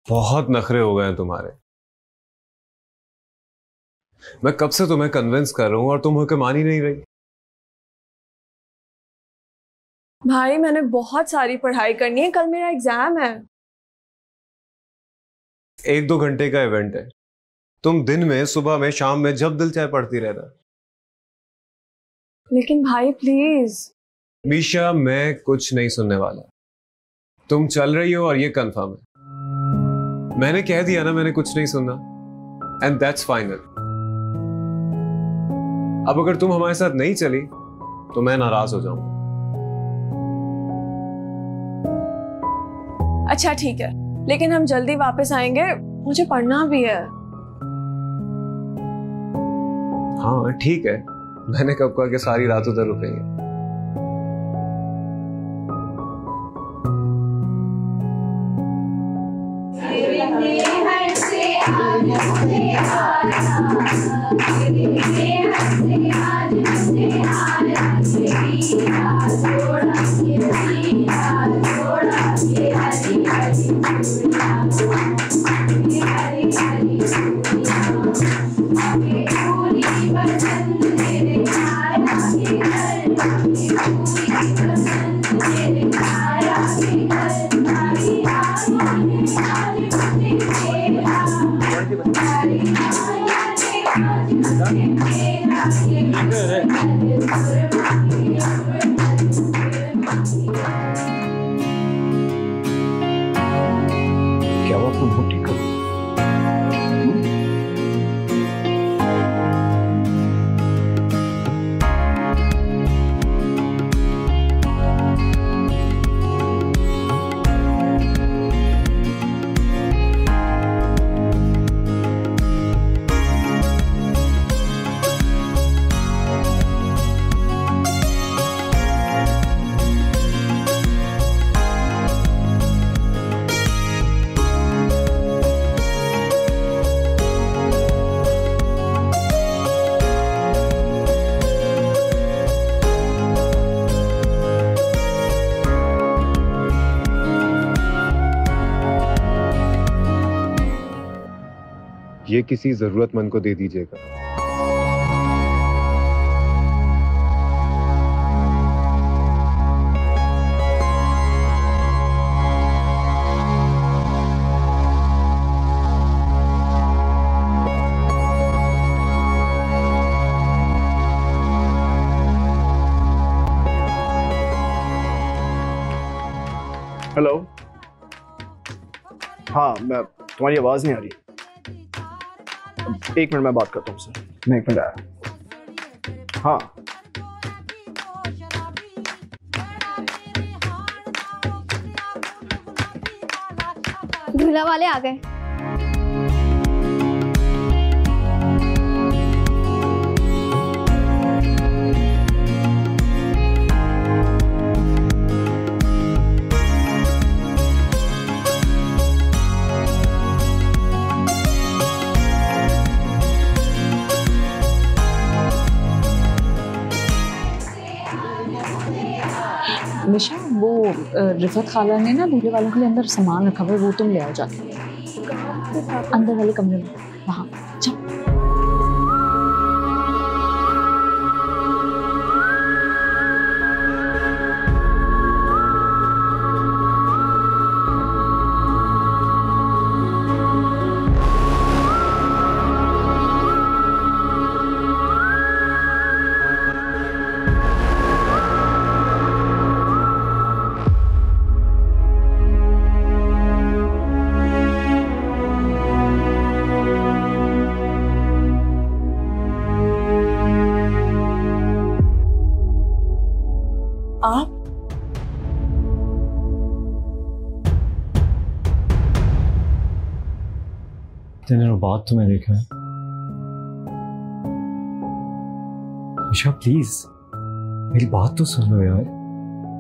बहुत नखरे हो गए हैं तुम्हारे। मैं कब से तुम्हें कन्विंस कर रहा हूं और तुम होकर मान ही नहीं रही। भाई मैंने बहुत सारी पढ़ाई करनी है, कल मेरा एग्जाम है। 1-2 घंटे का इवेंट है। तुम दिन में, सुबह में, शाम में, जब दिल चाहे पढ़ती रहना। लेकिन भाई प्लीज। मीशा, मैं कुछ नहीं सुनने वाला। तुम चल रही हो और ये कंफर्म है। मैंने कह दिया ना, मैंने कुछ नहीं सुनना, एंड दैट्स फाइनल। अब अगर तुम हमारे साथ नहीं चली तो मैं नाराज हो जाऊंगा। अच्छा ठीक है, लेकिन हम जल्दी वापस आएंगे, मुझे पढ़ना भी है। हाँ ठीक है, मैंने कब कहा कि सारी रात उधर रुकेंगे। क्या वो आपको बहुत ठीक है? ये किसी जरूरतमंद को दे दीजिएगा। हेलो। हाँ, मैं तुम्हारी आवाज नहीं आ रही। एक मिनट में बात करता हूँ सर। मैं एक मिनट आया। हाँ दूल्हा वाले आ गए। मिशा, वो रिफत खाला ने ना दूल्हे वालों के लिए अंदर सामान रखा हुआ है, वो तुम ले आओ जाके। अंदर वाले कमरे में, वहाँ चल। आप इतने दिनों बाद तुम्हें देखा है। ईशा प्लीज मेरी बात तो सुन लो यार।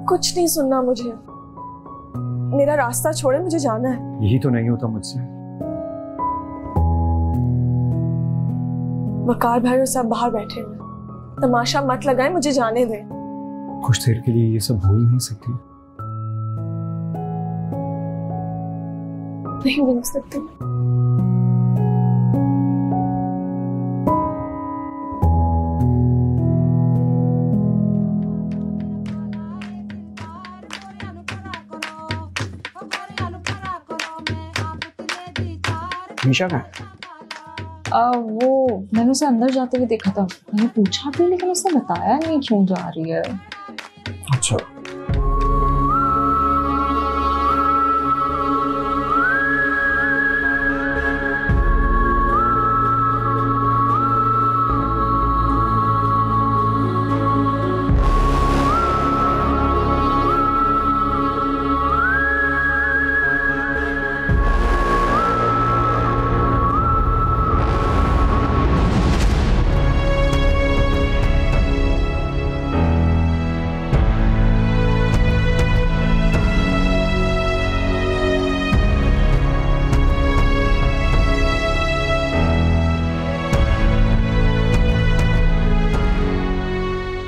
कुछ नहीं सुनना मुझे, मेरा रास्ता छोड़े, मुझे जाना है। यही तो नहीं होता मुझसे। वकार भाई और सब बाहर बैठे हुए, तमाशा मत लगाए, मुझे जाने दें। कुछ देर के लिए ये सब भूल नहीं सकती। नहीं बोल सकती। निशा का वो मैंने उसे अंदर जाते हुए देखा था, मैंने पूछा भी लेकिन उसने बताया नहीं क्यों जा रही है। अच्छा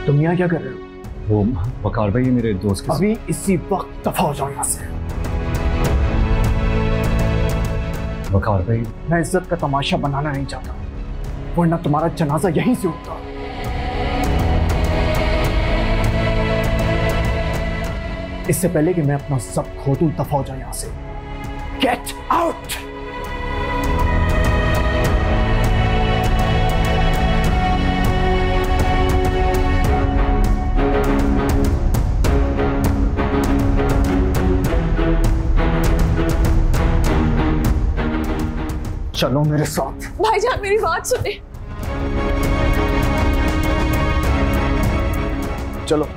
तुम यहाँ क्या कर रहे हो? वो वकार भाई मेरे दोस्त के अभी इसी वक्त दफा हो जाओ यहाँ से। वकार भाई मैं इज्जत का तमाशा बनाना नहीं चाहता, वरना तुम्हारा जनाजा यहीं से उठता। इससे पहले कि मैं अपना सब खो दूं, दफा हो जाओ यहाँ से। Get out. चलो मेरे साथ। भाईजान मेरी बात सुने। चलो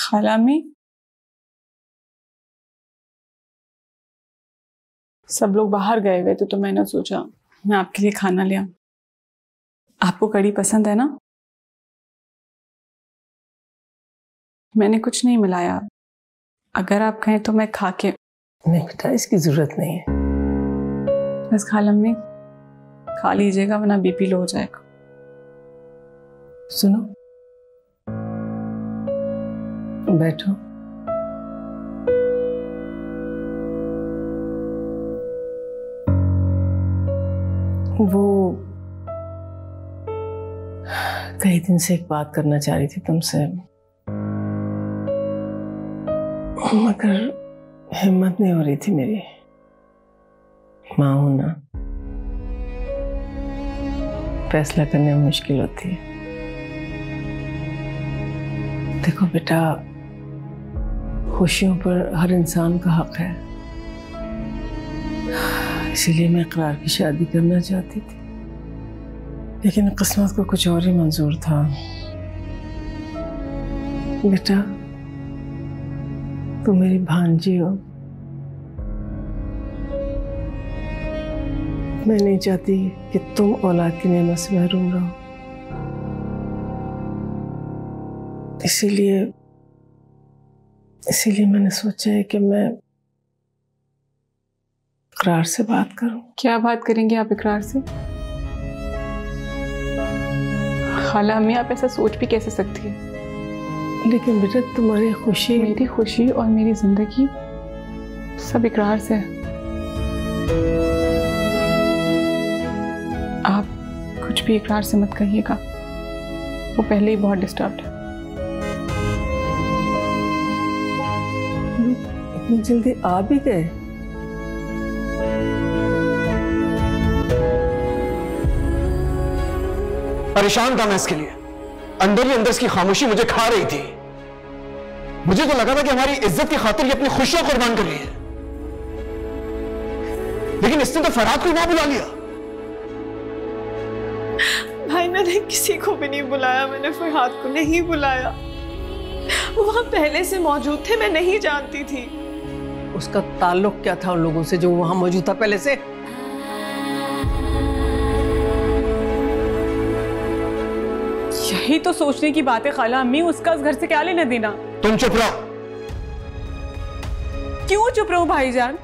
खाला में सब लोग बाहर गए हुए थे तो मैंने सोचा मैं आपके लिए खाना ले आऊं। आपको कढ़ी पसंद है ना? मैंने कुछ नहीं मिलाया, अगर आप कहें तो मैं खा के। नहीं बेटा, इसकी जरूरत नहीं है। बस खाला में खा लीजिएगा वरना बीपी लो हो जाएगा। सुनो, बैठो। वो कई दिन से एक बात करना चाह रही थी तुमसे, मगर हिम्मत नहीं हो रही थी मेरी। माँ हूं ना, फैसला करने में मुश्किल होती है। देखो बेटा, खुशियों पर हर इंसान का हक है, इसीलिए मैं इकरार की शादी करना चाहती थी, लेकिन किस्मत को कुछ और ही मंजूर था। बेटा, तुम मेरी भांजी हो, मैं नहीं चाहती कि तुम औलाद की नेमत से महरूम रहो, इसीलिए मैंने सोचा है कि मैं इकरार से बात करूं। क्या बात करेंगे आप इकरार से? खाला अम्मी, आप ऐसा सोच भी कैसे सकती है? लेकिन बेटा, तुम्हारी खुशी, मेरी खुशी और मेरी जिंदगी सब इकरार से है। आप कुछ भी इकरार से मत कहिएगा, वो पहले ही बहुत डिस्टर्ब्ड है। इतनी जल्दी आ भी गए? परेशान था मैं इसके लिए, अंदर ही अंदर इसकी खामोशी मुझे खा रही थी। मुझे तो लगा था कि हमारी इज्जत की खातिर ये अपनी खुशियां कुर्बान कर रही है, लेकिन इसने तो फरहाद को ना बुला लिया। भाई, मैंने किसी को भी नहीं बुलाया, मैंने फरहाद को नहीं बुलाया। वो वहां पहले से मौजूद थे, मैं नहीं जानती थी। उसका ताल्लुक क्या था उन लोगों से जो वहां मौजूद था पहले से? यही तो सोचने की बात है खाला अम्मी, उसका उस घर से क्या लेना देना। तुम चुप रहो। क्यों चुप रहो भाईजान?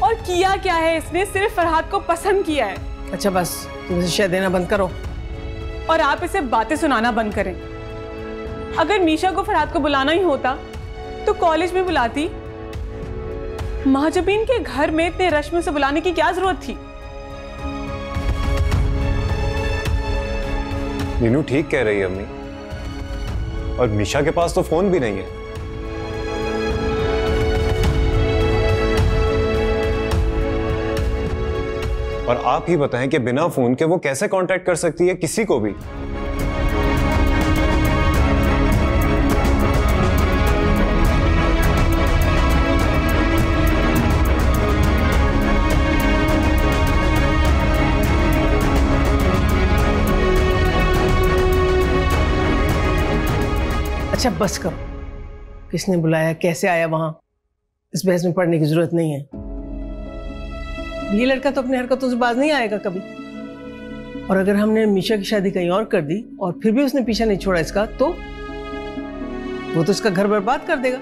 और किया क्या है इसने? सिर्फ फरहाद को पसंद किया है। अच्छा बस, तुम इसे शय देना बंद करो और आप इसे बातें सुनाना बंद करें। अगर मीशा को फरहाद को बुलाना ही होता तो कॉलेज में बुलाती। महाजबीन के घर में इतने रश में से बुलाने की क्या जरूरत थी? मीनू ठीक कह रही है अम्मी, और मीशा के पास तो फोन भी नहीं है। और आप ही बताएं कि बिना फोन के वो कैसे कांटेक्ट कर सकती है किसी को भी? अच्छा बस करो, किसने बुलाया, कैसे आया वहां, इस बहस में पढ़ने की जरूरत नहीं है। ये लड़का तो अपनी हरकतों से बाज नहीं आएगा कभी। और अगर हमने मीशा की शादी कहीं और कर दी और फिर भी उसने पीछा नहीं छोड़ा इसका, तो वो तो इसका घर बर्बाद कर देगा।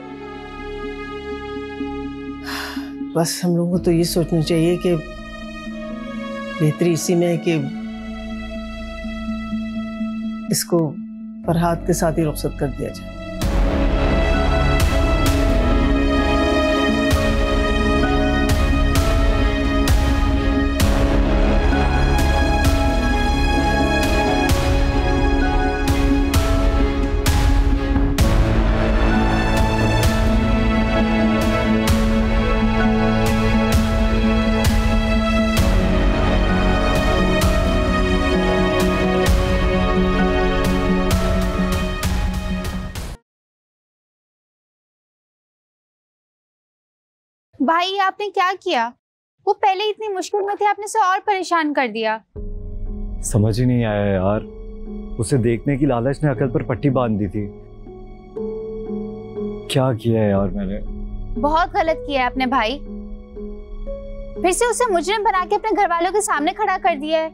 बस हम लोगों को तो ये सोचना चाहिए कि बेहतरी इसी में है कि इसको फरहाद के साथ ही रुखसत कर दिया जाए। भाई ये आपने क्या किया? वो पहले इतनी मुश्किल में थे, आपने उसे और परेशान कर दिया। समझ ही नहीं आया यार, उसे देखने की लालच ने अकल पर पट्टी बांध दी थी। क्या किया है यार मैंने? बहुत गलत किया है आपने भाई। फिर से उसे मुजरिम बना के अपने घर वालों के सामने खड़ा कर दिया है।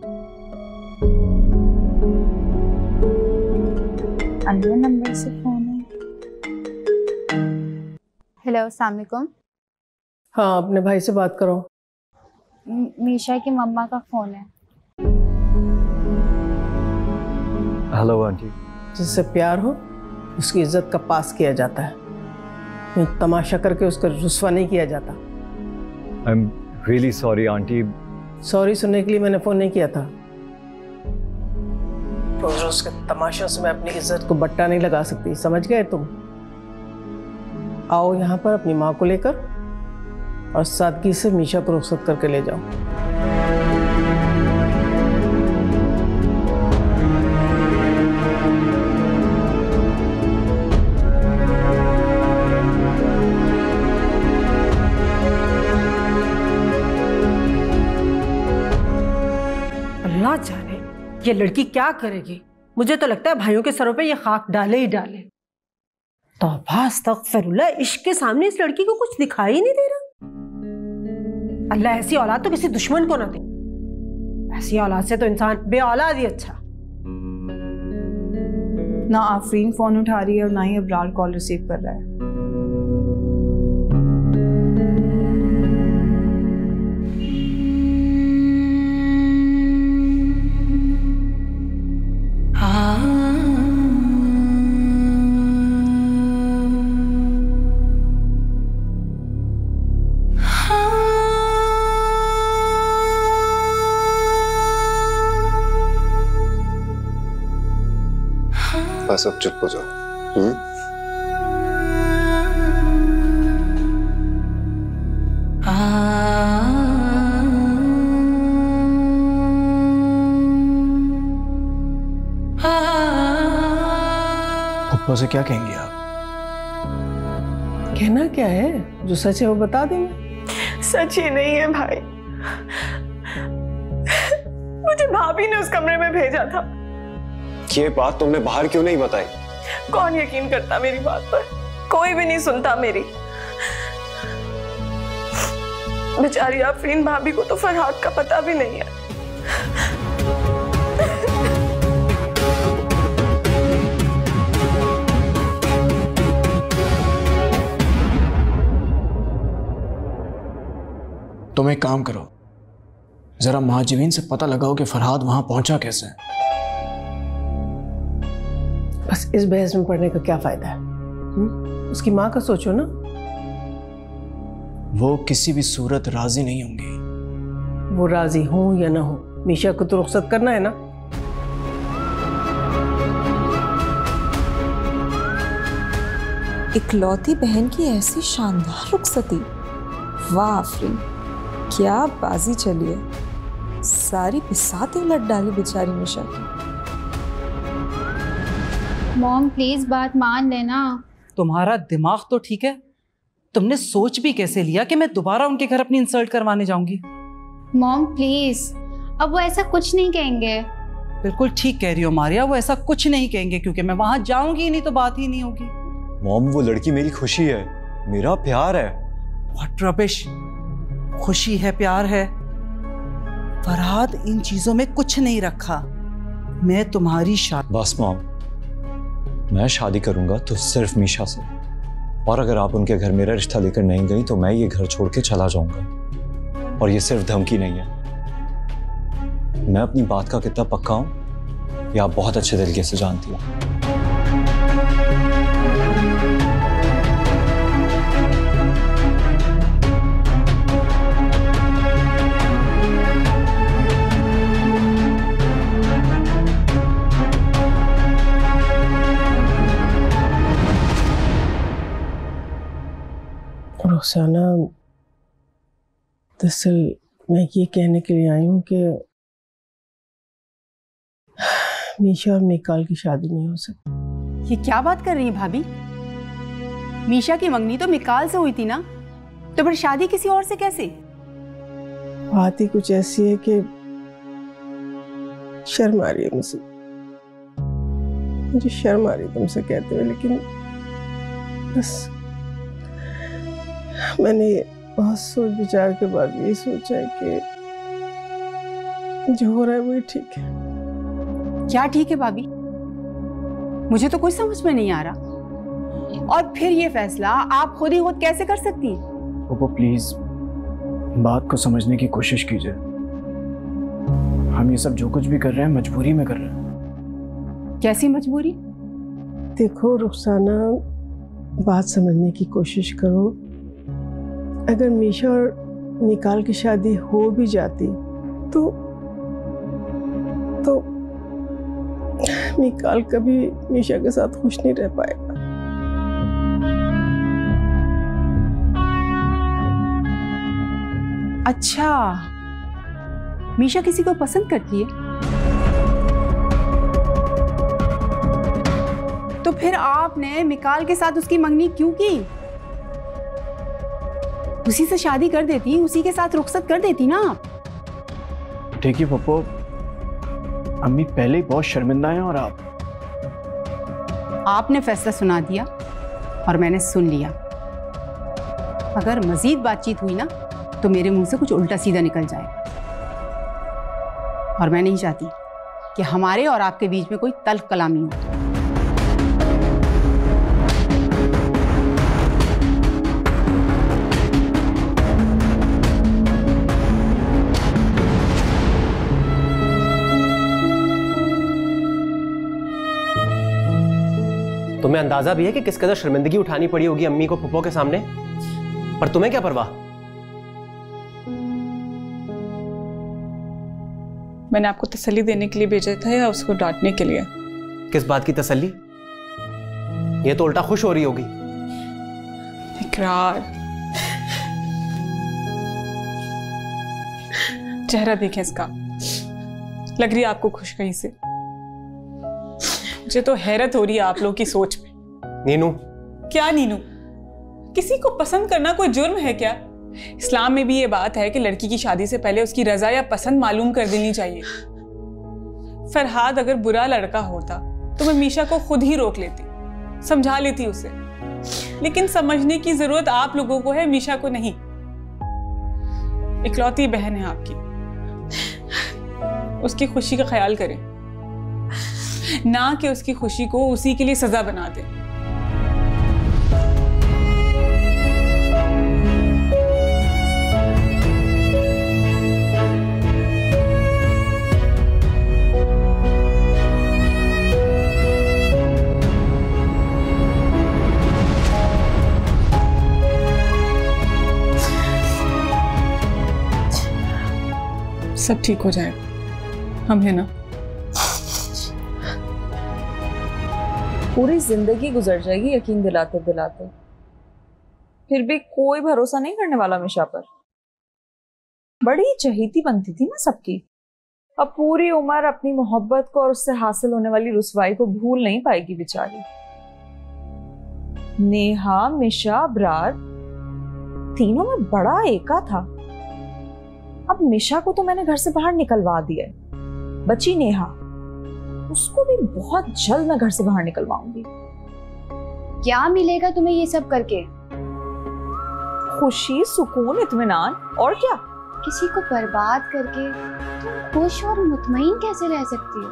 अननोन नंबर से फोन है। हेलो, अस्सलाम वालेकुम। हाँ, अपने भाई से बात करो। मीशा की मम्मा का फोन है। Hello aunty. जिससे प्यार हो उसकी इज्जत का पास किया जाता है, तमाशा करके उसका रुस्वा नहीं किया जाता। I am really sorry aunty. Sorry सुनने के लिए मैंने फोन नहीं किया था। रोज रोज के तमाशों से मैं अपनी इज्जत को बट्टा नहीं लगा सकती, समझ गए तुम? आओ यहाँ पर अपनी माँ को लेकर और सादगी से मीशा को रुखसत करके ले जाओ। अल्लाह जाने ये लड़की क्या करेगी। मुझे तो लगता है भाइयों के सरों पे ये खाक डाले ही डाले। तौबा अस्तगफिरुल्लाह, इश्क के सामने इस लड़की को कुछ दिखाई नहीं दे रहा। अल्लाह ऐसी औलाद तो किसी दुश्मन को ना दे। ऐसी औलाद से तो इंसान बे औलाद ही अच्छा। ना आफरीन फोन उठा रही है और ना ही अबरार कॉल रिसीव कर रहा है। बस अब चुप हो जाओ। पप्पा से क्या कहेंगे आप? कहना क्या है, जो सच है वो बता देंगे। सच ही नहीं है भाई। मुझे भाभी ने उस कमरे में भेजा था। ये बात तुमने बाहर क्यों नहीं बताई? कौन यकीन करता मेरी बात पर? कोई भी नहीं सुनता मेरी। बेचारी आफरीन भाभी को तो फरहाद का पता भी नहीं है। तुम एक काम करो, जरा महाजवीन से पता लगाओ कि फरहाद वहां पहुंचा कैसे। बस इस बहस में पढ़ने का क्या फायदा है? उसकी माँ का सोचो ना। वो किसी भी सूरत राजी नहीं होंगी। वो राजी हो या ना हो, मीशा को तो रुखसत करना है ना। इकलौती बहन की ऐसी शानदार रुखसती, वाह आफरीन, क्या बाजी चली है। सारी बिसात उलट डाली बेचारी मीशा की। मॉम प्लीज बात मान लेना। तुम्हारा दिमाग तो ठीक है, तुमने सोच भी कैसे लिया कि मैं दोबारा उनके घर अपनी इंसल्ट करवाने जाऊंगी? मॉम प्लीज, अब वो ऐसा कुछ नहीं कहेंगे। बिल्कुल ठीक कह रही हो मारिया, वो ऐसा कुछ नहीं कहेंगे क्योंकि मैं वहां जाऊंगी नहीं तो बात ही नहीं होगी। मॉम वो लड़की मेरी खुशी है, मेरा प्यार है। व्हाट रबिश, खुशी है प्यार है? फरहाद इन चीजों में कुछ नहीं रखा। मैं तुम्हारी शादी। बस मॉम, मैं शादी करूंगा तो सिर्फ मीशा से, और अगर आप उनके घर मेरा रिश्ता लेकर नहीं गई तो मैं ये घर छोड़ के चला जाऊंगा। और ये सिर्फ धमकी नहीं है, मैं अपनी बात का कितना पक्का हूं ये आप बहुत अच्छे तरीके से जानती हैं। रुखसाना, दरअसल मैं ये कहने के लिए आई हूँ कि मीशा और मिकाल की शादी नहीं हो सकती। ये क्या बात कर रही है भाभी? मीशा की मंगनी तो मिकाल से हुई थी ना, तो फिर शादी किसी और से कैसे? बात ही कुछ ऐसी है कि शर्म आ रही है मुझसे, मुझे शर्म आ रही है तुमसे कहते हुए, लेकिन बस मैंने बहुत सोच विचार के बाद यही सोचा है कि जो हो रहा है वही ठीक है। क्या ठीक है भाभी? मुझे तो कुछ समझ में नहीं आ रहा। और फिर ये फैसला आप खुद ही खुद कैसे कर सकती हैं? पप्पा प्लीज बात को समझने की कोशिश कीजिए। हम ये सब जो कुछ भी कर रहे हैं मजबूरी में कर रहे हैं। कैसी मजबूरी? देखो रुखसाना, बात समझने की कोशिश करो। अगर मीशा और मिकाल की शादी हो भी जाती तो मिकाल कभी मीशा के साथ खुश नहीं रह पाएगा। अच्छा, मीशा किसी को पसंद करती है? तो फिर आपने मिकाल के साथ उसकी मंगनी क्यों की? उसी से शादी कर देती, उसी के साथ रुखसत कर देती ना आप। देखिए पप्पो, अम्मी पहले ही बहुत शर्मिंदा हैं और आपने फैसला सुना दिया और मैंने सुन लिया। अगर मजीद बातचीत हुई ना तो मेरे मुंह से कुछ उल्टा सीधा निकल जाए, और मैं नहीं चाहती कि हमारे और आपके बीच में कोई तल्ख कलामी हो। तुम्हें अंदाजा भी है कि किस कदर शर्मिंदगी उठानी पड़ी होगी अम्मी को फुप्पो के सामने, पर तुम्हें क्या परवाह? मैंने आपको तसल्ली देने के लिए भेजा था या उसको डांटने के लिए? किस बात की तसल्ली? ये तो उल्टा खुश हो रही होगी। इकरार, चेहरा देखें इसका, लग रही है आपको खुश कहीं से। मुझे तो हैरत हो रही है आप लोग की सोच में। नीनू? क्या नीनू? किसी को पसंद करना कोई जुर्म है क्या? इस्लाम में भी ये बात है कि लड़की की शादी से पहले उसकी रजा या पसंद मालूम कर देनी चाहिए। फरहाद अगर बुरा लड़का होता तो मैं मीशा को खुद ही रोक लेती, समझा लेती उसे, लेकिन समझने की जरूरत आप लोगों को है, मीशा को नहीं। इकलौती बहन है आपकी, उसकी खुशी का ख्याल करें, ना कि उसकी खुशी को उसी के लिए सजा बना दे। सब ठीक हो जाएगा, हम है ना। पूरी जिंदगी गुजर जाएगी यकीन दिलाते दिलाते, फिर भी कोई भरोसा नहीं करने वाला मिशा पर। बड़ी चहेती बनती थी ना सबकी, अब पूरी उम्र अपनी मोहब्बत को और उससे हासिल होने वाली रुसवाई को भूल नहीं पाएगी बेचारी। नेहा, मिशा, अबरार तीनों में बड़ा एका था। अब मिशा को तो मैंने घर से बाहर निकलवा दिया है, बची नेहा, उसको भी बहुत जल्द मैं घर से बाहर निकलवाऊंगी। क्या मिलेगा तुम्हें ये सब करके? खुशी, सुकून, इत्मीनान, और क्या। किसी को बर्बाद करके तुम खुश और मुतमईन कैसे रह सकती हो?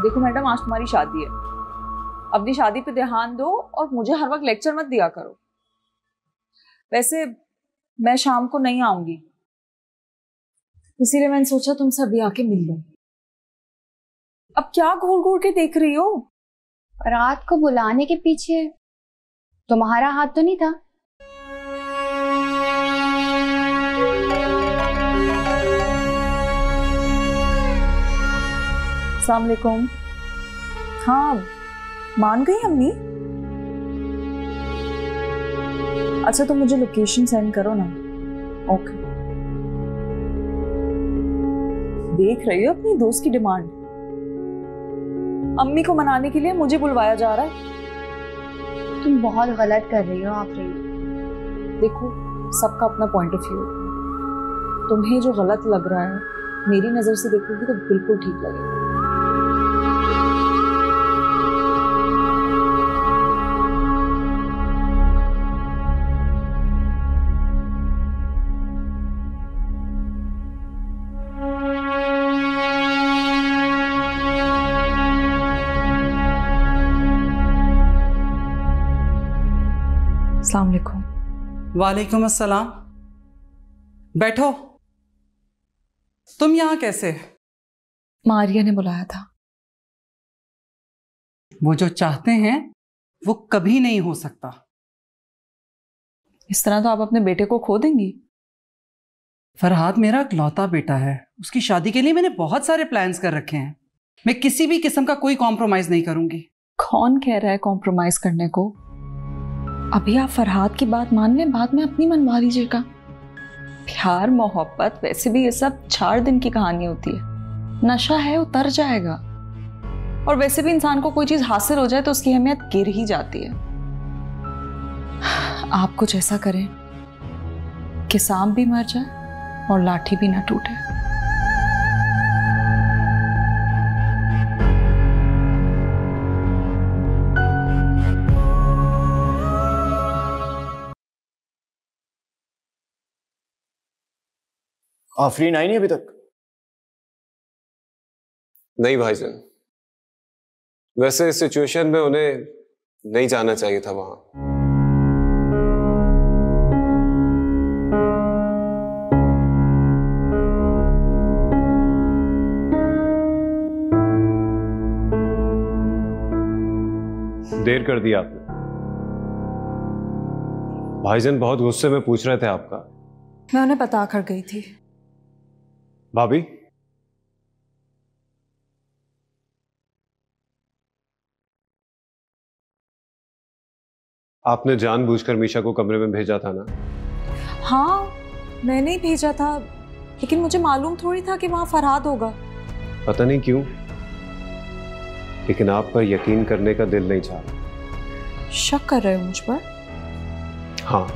देखो मैडम, आज तुम्हारी शादी है, अपनी शादी पे ध्यान दो और मुझे हर वक्त लेक्चर मत दिया करो। वैसे मैं शाम को नहीं आऊंगी, इसीलिए मैंने सोचा तुमसे अभी आके मिल लूं। अब क्या घूर घूर के देख रही हो? रात को बुलाने के पीछे तुम्हारा हाथ तो नहीं था? अस्सलाम वालेकुम। हाँ, मान गई अम्मी? अच्छा तो मुझे लोकेशन सेंड करो ना। ओके। देख रही हो अपनी दोस्त की डिमांड, अम्मी को मनाने के लिए मुझे बुलवाया जा रहा है। तुम बहुत गलत कर रही हो आफरीन। देखो, सबका अपना पॉइंट ऑफ व्यू, तुम्हें जो गलत लग रहा है मेरी नजर से देखोगी तो बिल्कुल ठीक लगेगा। अस्सलाम वालेकुम। वालेकुम अस्सलाम। बैठो। तुम यहाँ कैसे? मारिया ने बुलाया था। वो जो चाहते हैं वो कभी नहीं हो सकता। इस तरह तो आप अपने बेटे को खो देंगी। फरहाद मेरा इकलौता बेटा है, उसकी शादी के लिए मैंने बहुत सारे प्लान्स कर रखे हैं। मैं किसी भी किस्म का कोई कॉम्प्रोमाइज नहीं करूंगी। कौन कह रहा है कॉम्प्रोमाइज करने को? अभी आप फरहाद की बात मान लें, बाद में अपनी मनवा लीजिएगा। प्यार मोहब्बत वैसे भी ये सब 4 दिन की कहानी होती है, नशा है उतर जाएगा। और वैसे भी इंसान को कोई चीज हासिल हो जाए तो उसकी अहमियत गिर ही जाती है। आप कुछ ऐसा करें कि सांप भी मर जाए और लाठी भी ना टूटे। आफरीन आई नहीं अभी तक? नहीं भाईजान, वैसे इस सिचुएशन में उन्हें नहीं जाना चाहिए था वहां। देर कर दिया आपने। भाईजान बहुत गुस्से में पूछ रहे थे आपका। मैं उन्हें बता कर गई थी। भाभी, आपने जानबूझकर मीशा को कमरे में भेजा था ना? हाँ, मैंने ही भेजा था, लेकिन मुझे मालूम थोड़ी था कि वहां फरहाद होगा। पता नहीं क्यों, लेकिन आप पर यकीन करने का दिल नहीं चाह रहा। शक कर रहे हो मुझ पर? हाँ,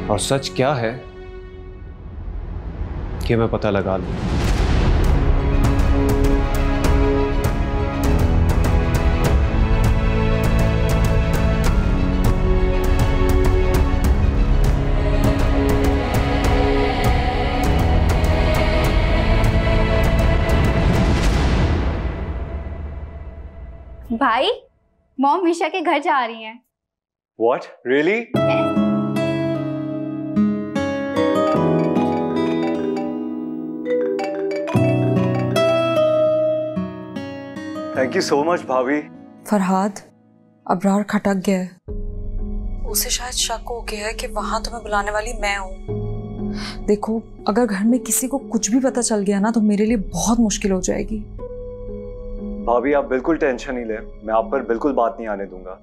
और सच क्या है कि मैं पता लगा लूं। भाई, मॉम मीशा के घर जा रही हैं। What? Really? Thank you so much भाभी। फरहाद, अबरार खटक गया है। उसे शायद शक हो गया है कि वहां तुम्हें बुलाने वाली मैं हूं। देखो, अगर घर में किसी को कुछ भी पता चल गया ना तो मेरे लिए बहुत मुश्किल हो जाएगी। भाभी आप बिल्कुल टेंशन नहीं ले, मैं आप पर बिल्कुल बात नहीं आने दूंगा।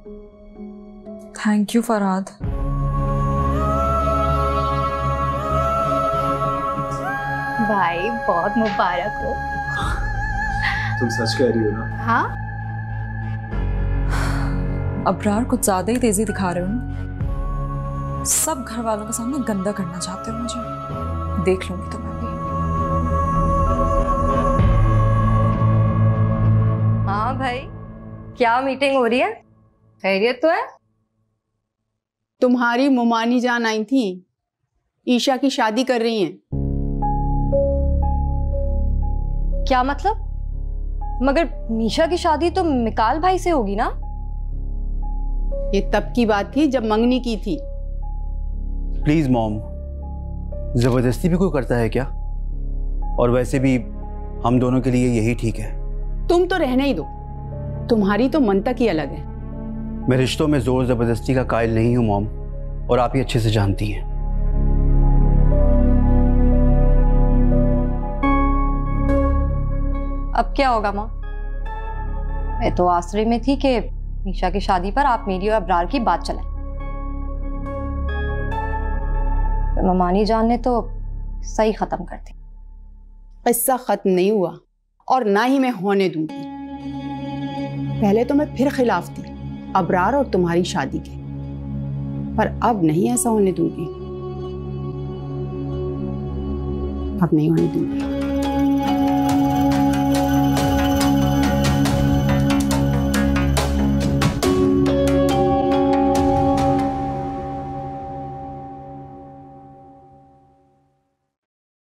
Thank you Farhad. भाई बहुत मुबारक हो। तुम सच कह रही हो ना? हाँ, अबरार कुछ ज्यादा ही तेजी दिखा रहे हो ना। सब घर वालों के सामने गंदा करना चाहते हो मुझे। देख लूंगी तुम्हें भी। हाँ भाई, क्या मीटिंग हो रही है? खैरियत तो है? तुम्हारी मुमानी जान आई थी, ईशा की शादी कर रही हैं। क्या मतलब? मगर मीशा की शादी तो मिकाल भाई से होगी ना? ये तब की बात थी जब मंगनी की थी। प्लीज मॉम, जबरदस्ती भी कोई करता है क्या? और वैसे भी हम दोनों के लिए यही ठीक है। तुम तो रहने ही दो, तुम्हारी तो मंतक ही अलग है। मैं रिश्तों में जोर जबरदस्ती का कायल नहीं हूं मॉम, और आप ही अच्छे से जानती हैं। अब क्या होगा माँ? मैं तो आसरे में थी कि मीशा की शादी पर आप मेरी और अबरार की बात चलाएं। तो ममानी जान ने तो सही खत्म कर दी। किस्सा खत्म नहीं हुआ और ना ही मैं होने दूंगी। पहले तो मैं फिर खिलाफ थी अबरार और तुम्हारी शादी के, पर अब नहीं ऐसा होने दूंगी। अब नहीं होने दूंगी।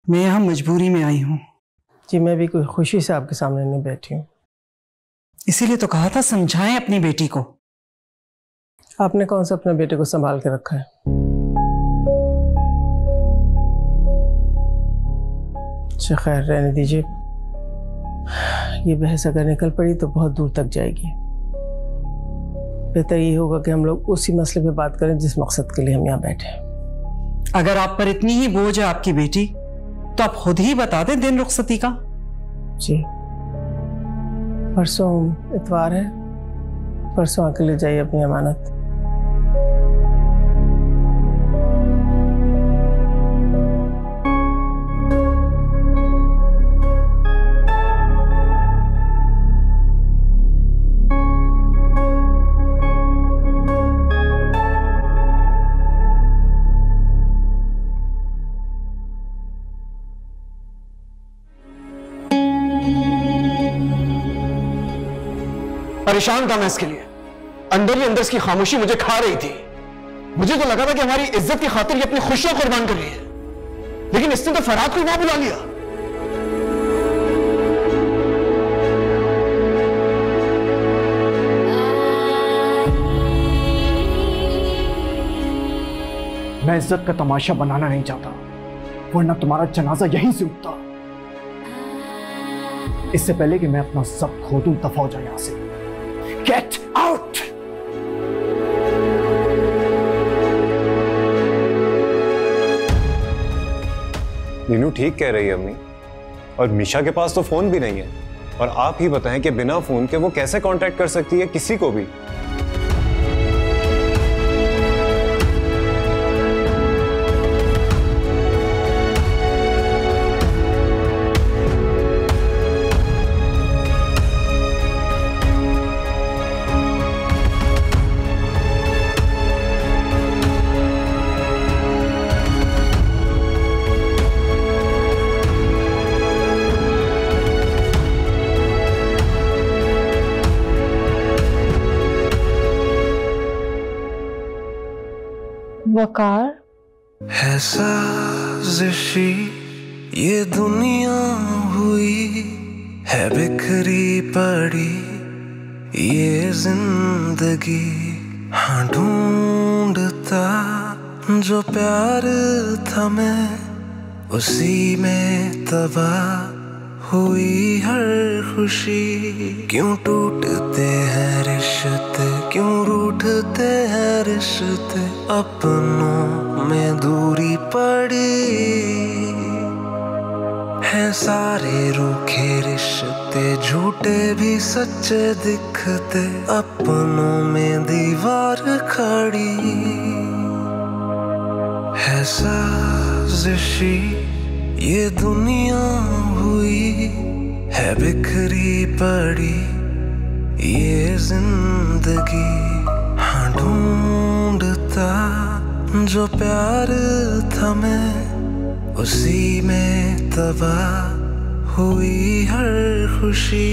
मैं यहाँ मजबूरी में आई हूँ। जी मैं भी कोई खुशी से आपके सामने नहीं बैठी हूँ। इसीलिए तो कहा था समझाएं अपनी बेटी को। आपने कौन सा अपने बेटे को संभाल के रखा है? अच्छा खैर रहने दीजिए। ये बहस अगर निकल पड़ी तो बहुत दूर तक जाएगी। बेहतर ये होगा कि हम लोग उसी मसले पे बात करें जिस मकसद के लिए हम यहाँ बैठे हैं। अगर आप पर इतनी ही बोझ है आपकी बेटी, तो आप खुद ही बता दें दिन रुखसती का। जी परसों इतवार है, परसों आके ले जाइए अपनी अमानत। परेशान था मैं इसके लिए। अंदर ही अंदर इसकी खामोशी मुझे खा रही थी। मुझे तो लगा था कि हमारी इज्जत की खातिर ये अपनी खुशियां कुर्बान कर रही है, लेकिन इसने तो फरहाद को वहां बुला लिया। मैं इज्जत का तमाशा बनाना नहीं चाहता, वरना तुम्हारा जनाजा यहीं से उठता। इससे पहले कि मैं अपना सब खो दूं, दफा हो जाए यहां से। Get out! नीनू ठीक कह रही है अम्मी, और मीशा के पास तो फोन भी नहीं है। और आप ही बताएं कि बिना फोन के वो कैसे कांटेक्ट कर सकती है किसी को भी। वकार है साजिशी ये दुनिया हुई है, बिखरी पड़ी ये जिंदगी। हाँ ढूंढता जो प्यार था मैं, उसी में तबाह हुई हर खुशी। क्यों टूटते हैं रिश्ते, क्यों रूठ ढूंढते हैं रिश्ते, अपनों में दूरी पड़ी है। सारे रूखे रिश्ते झूठे भी सच्चे दिखते, अपनों में दीवार खड़ी है। साजिशी ये दुनिया हुई है, बिखरी पड़ी ये जिंदगी। हाँ ढूंढता जो प्यार था मैं, उसी में तबाह हुई हर खुशी।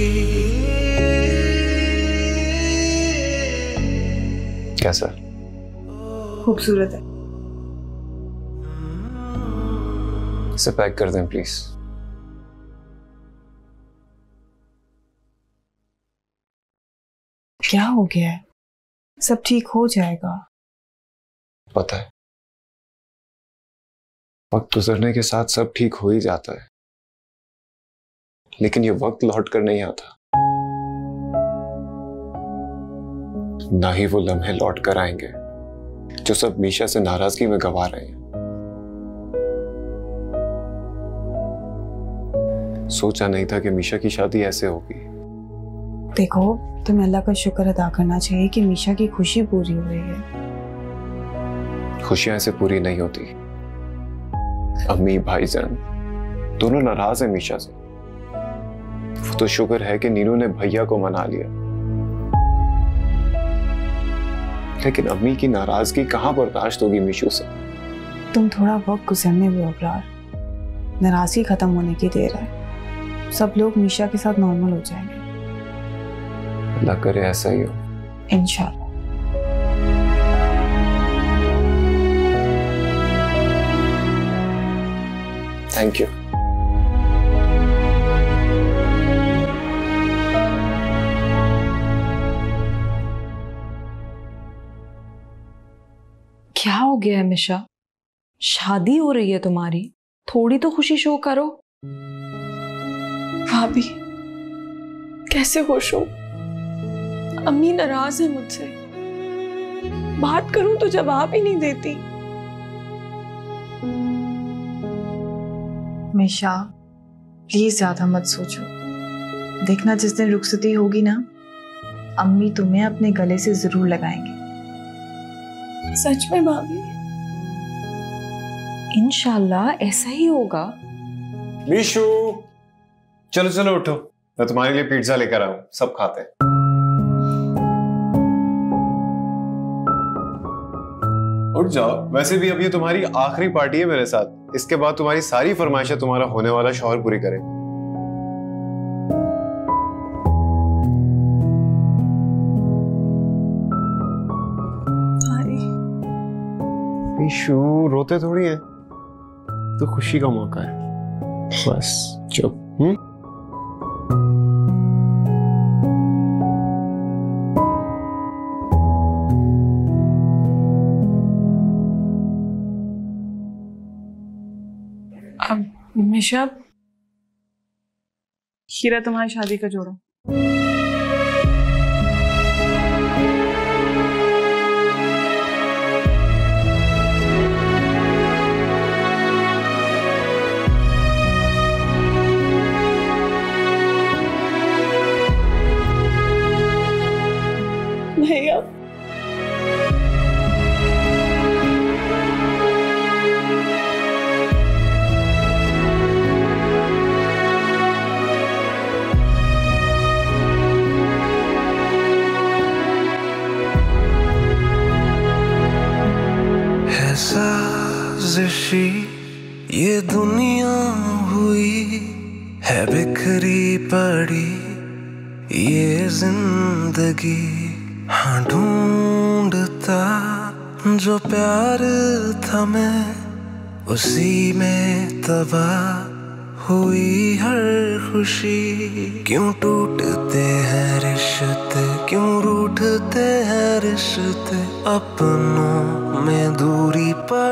कैसा? खूबसूरत है। इसे पैक कर दें प्लीज। क्या हो गया है? सब ठीक हो जाएगा। पता है, वक्त गुजरने के साथ सब ठीक हो ही जाता है, लेकिन ये वक्त लौट कर नहीं आता, ना ही वो लम्हे लौट कर आएंगे जो सब मीशा से नाराजगी में गवा रहे हैं। सोचा नहीं था कि मीशा की शादी ऐसे होगी। देखो, तुम्हें अल्लाह का शुक्र अदा करना चाहिए कि मीशा की खुशी पूरी हो रही है। खुशियां ऐसे पूरी नहीं होती। अम्मी भाईजान दोनों नाराज हैं मीशा से। वो तो शुक्र है कि नीनू ने भैया को मना लिया, लेकिन अम्मी की नाराजगी कहां बर्दाश्त होगी मीशू से। तुम थोड़ा वक्त गुजरने दो अबरार, नाराजगी खत्म होने की देर है। सब लोग मीशा के साथ नॉर्मल हो जाएंगे। अल्लाह करे ऐसा ही हो। इंशाल्लाह। Thank you. क्या हो गया है मिशा? शादी हो रही है तुम्हारी, थोड़ी तो खुशी शो करो। भाभी कैसे खुश हूं? अम्मी नाराज है मुझसे, बात करूं तो जवाब ही नहीं देती। मिशा प्लीज ज्यादा मत सोचो। देखना जिस दिन रुखसती होगी ना, अम्मी तुम्हें अपने गले से जरूर लगाएंगे। सच में भाभी? इंशाल्लाह ऐसा ही होगा। मीशू चलो चलो उठो, मैं तुम्हारे लिए पिज्जा लेकर आऊं, सब खाते हैं। उठ जाओ, वैसे भी अब ये तुम्हारी आखिरी पार्टी है मेरे साथ। इसके बाद तुम्हारी सारी फरमाइशें तुम्हारा होने वाला शौहर पूरी करे। मीशू रोते थोड़ी है, तो खुशी का मौका है, बस चुप। अब मिशा, हीरा तुम्हारी शादी का जोड़ा। भैया साजिशी ये दुनिया हुई है, बिखरी पड़ी ये जिंदगी। हाँ ढूंढता जो प्यार था मैं, उसी में तबाह हुई हर खुशी। क्यों टूटते हैं रिश्ते, क्यों रूठते हैं रिश्ते, अपनों में दूरी पर